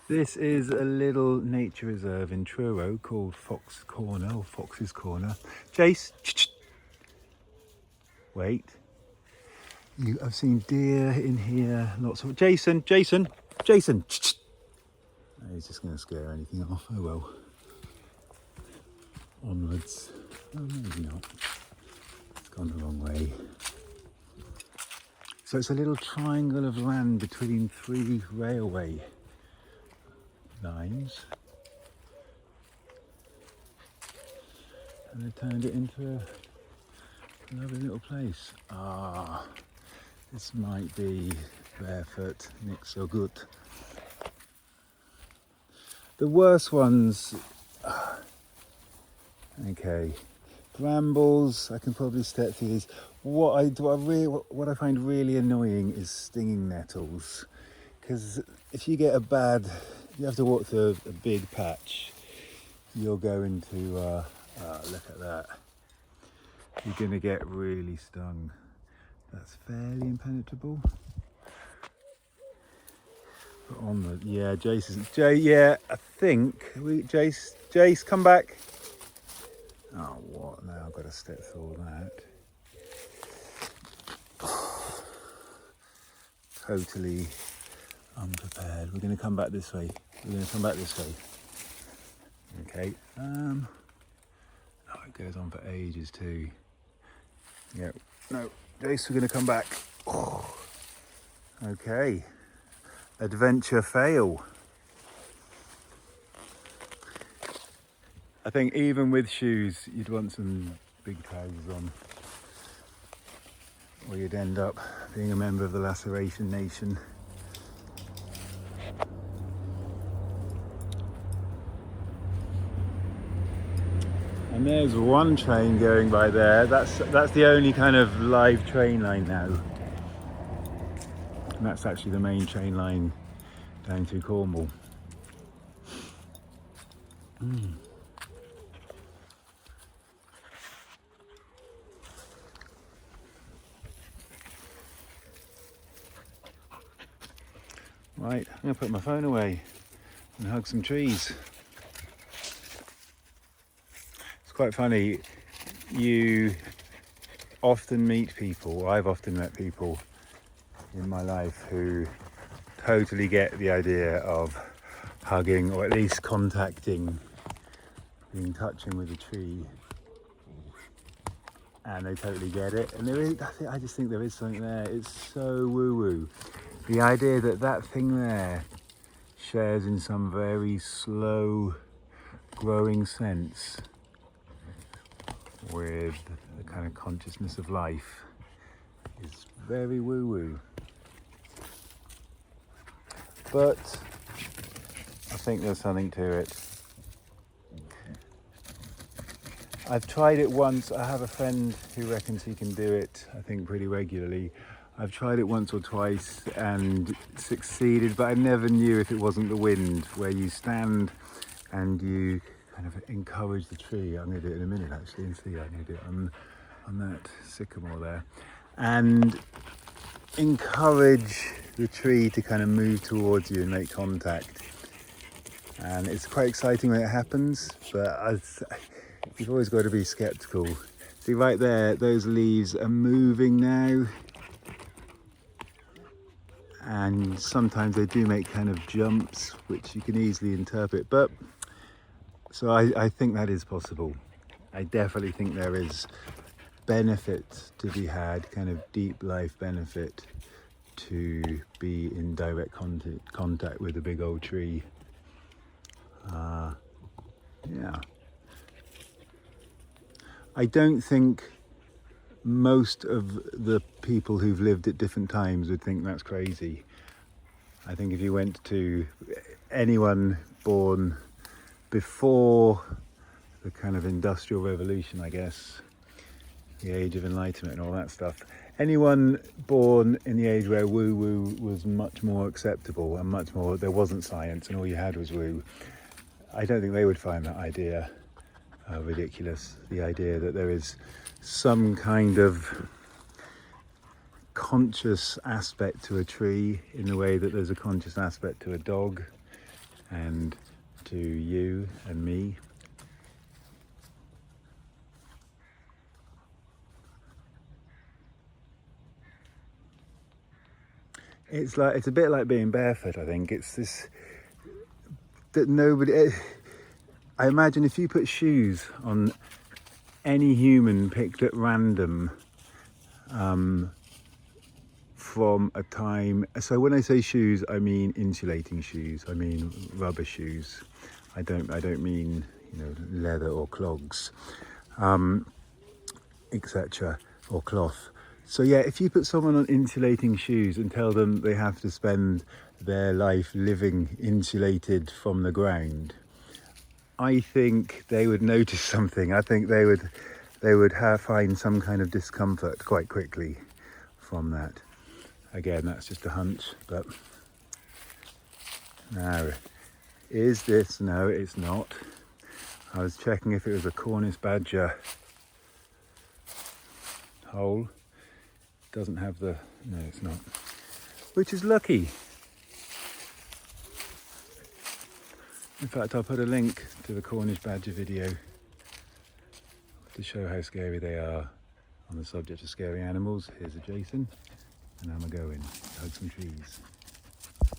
This is a little nature reserve in Truro called Fox Corner or Fox's Corner. Jace, wait. I've seen deer in here, lots of... Jason! Oh, he's just going to scare anything off. Oh well. Onwards. Oh, maybe not. It's gone the wrong way. So it's a little triangle of land between three railway lines. And they turned it into a lovely little place. This might be barefoot, nicht so good. The worst ones, okay, brambles, I can probably step through these. What I find really annoying is stinging nettles, because if you get you have to walk through a big patch, you're going to, look at that, you're going to get really stung. That's fairly impenetrable. But onward, yeah, I think, Jace, come back. Oh, what, now I've got to step through all that. Totally unprepared. We're going to come back this way. Okay. Oh, it goes on for ages too. Yeah. No, Jace, we're going to come back. Oh. Okay. Adventure fail. I think even with shoes, you'd want some big trousers on, or you'd end up being a member of the Laceration Nation. And there's one train going by there. That's the only kind of live train line now. And that's actually the main train line down through Cornwall. Right, I'm going to put my phone away and hug some trees. It's quite funny, you often meet people, I've often met people in my life who totally get the idea of hugging, or at least contacting, touching with a tree, and they totally get it. And I just think there is something there. It's so woo-woo. The idea that thing there shares in some very slow growing sense with the kind of consciousness of life is very woo-woo. But I think there's something to it. I've tried it once. I have a friend who reckons he can do it, I think, pretty regularly. I've tried it once or twice and succeeded, but I never knew if it wasn't the wind, where you stand and you kind of encourage the tree. I'm going to do it in a minute actually and see. I'm going to do it on that sycamore there. And encourage the tree to kind of move towards you and make contact. And it's quite exciting when it happens, but you've always got to be skeptical. See right there, those leaves are moving now. And sometimes they do make kind of jumps, which you can easily interpret. But so I think that is possible. I definitely think there is benefit to be had, kind of deep life benefit, to be in direct contact with a big old tree. Yeah. I don't think most of the people who've lived at different times would think that's crazy. I think if you went to anyone born before the kind of industrial revolution, I guess, the age of enlightenment and all that stuff, anyone born in the age where woo-woo was much more acceptable and much more, there wasn't science and all you had was woo, I don't think they would find that idea ridiculous. The idea that there is some kind of conscious aspect to a tree in the way that there's a conscious aspect to a dog, and to you and me. It's a bit like being barefoot, I think. It's this, that nobody, I imagine if you put shoes on any human picked at random, from a time, so when I say shoes, I mean insulating shoes, I mean rubber shoes. I don't mean, you know, leather or clogs, etc., or cloth. So yeah, if you put someone on insulating shoes and tell them they have to spend their life living insulated from the ground, I think they would notice something. I think they would find some kind of discomfort quite quickly from that. Again, that's just a hunch, but now, is this? No, it's not. I was checking if it was a Cornish badger hole. Doesn't have the, no, it's not, which is lucky. In fact, I'll put a link to the Cornish badger video to show how scary they are on the subject of scary animals. Here's a Jason, and I'm a going to hug some trees.